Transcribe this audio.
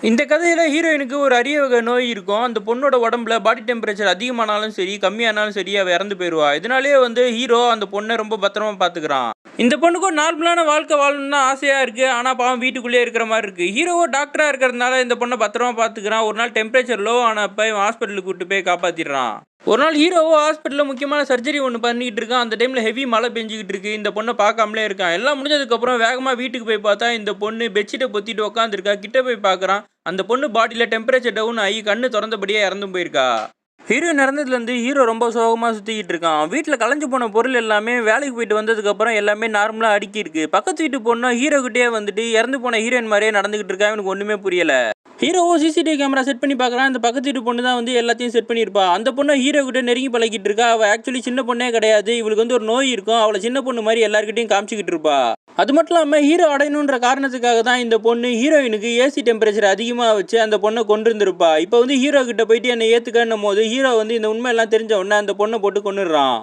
இந்த கதையில ஹீரோயினுக்கு ஒரு அரிய வகை நோய் இருக்கும். அந்த பொண்ணோட உடம்புல பாடி டெம்பரேச்சர் அதிகமானாலும் சரி, கம்மியானாலும் சரி அவ இறந்து போயிருவா. இதனாலேயே ஹீரோ அந்த பொண்ண ரொம்ப பத்திரமா பார்த்துக்கிறான். இந்த பொண்ணுக்கு ஒரு நார்மலான வாழ்க்கை வாழணும்னு தான் ஆசையா இருக்கு. ஆனா பாவம் வீட்டுக்குள்ளேயே இருக்கிற மாரி இருக்கு. ஹீரோவோ டாக்டரா இருக்கிறதுனால இந்த பொண்ண பத்திரமா பார்த்துக்கிறான். ஒரு நாள் டெம்பரேச்சர் லோ ஆனப்ப இவன் ஹாஸ்பிட்டலுக்கு கூட்டிட்டு போய் காப்பாத்திடுறான். ஒரு நாள் ஹீரோவோ ஹாஸ்பிட்டல்ல முக்கியமான சர்ஜரி ஒண்ணு பண்ணிக்கிட்டு இருக்கான். அந்த டைம்ல ஹெவி மழை பெஞ்சுகிட்டு இருக்கு. இந்த பொண்ண பார்க்காமலே இருக்கான். எல்லாம் முடிஞ்சதுக்கு அப்புறம் வேகமா வீட்டுக்கு போய் பார்த்தா இந்த பொண்ணு பெட்ஷீட்ட பொத்திட்டு உட்காந்துருக்கா. கிட்ட போய் பார்க்கறான். அந்த பொண்ணு பாடியில டெம்பரேச்சர் டவுன் ஆகி கண்ணு திறந்தபடியே இறந்தும் போயிருக்கா. ஹீரோயின் இறந்ததுலேருந்து ஹீரோ ரொம்ப சோகமாக சுற்றிக்கிட்டு இருக்கான். வீட்டில் கலைஞ்சு போன பொருள் எல்லாமே வேலைக்கு போயிட்டு வந்ததுக்கப்புறம் எல்லாமே நார்மலாக அடுக்கி இருக்கு. பக்கத்து வீட்டு பொண்ணு ஹீரோ கிட்டே இறந்து போன ஹீரோயின் மாதிரியே நடந்துகிட்டு இருக்கா. எனக்கு ஒன்றுமே புரியல. ஹீரோவோ சிசிடிவி கேமரா செட் பண்ணி பார்க்குறான். இந்த பக்கத்து வீட்டு பொண்ணு தான் எல்லாத்தையும் செட் பண்ணியிருப்பா. அந்த பொண்ணு ஹீரோ கிட்ட நெருங்கி பழகிட்டு இருக்கா. அவள் ஆக்சுவலி சின்ன பொண்ணே கிடையாது. இவளுக்கு ஒரு நோய் இருக்கும். அவளை சின்ன பொண்ணு மாதிரி எல்லாருக்கிட்டையும் காமிச்சிக்கிட்டு இருப்பா. அது மட்டும் இல்லாமல் ஹீரோ அடையணுன்ற காரணத்துக்காக தான் இந்த பொண்ணு ஹீரோயினுக்கு ஏசி டெம்பரேச்சர் அதிகமாக வச்சு அந்த பொண்ணை கொண்டிருந்திருப்பா. இப்போ ஹீரோ கிட்ட போயிட்டு என்னை ஏற்றுக்கன்னும் போது ஹீரோ இந்த உண்மை எல்லாம் தெரிஞ்ச உடனே அந்த பொண்ணை போட்டு கொன்னுடுறான்.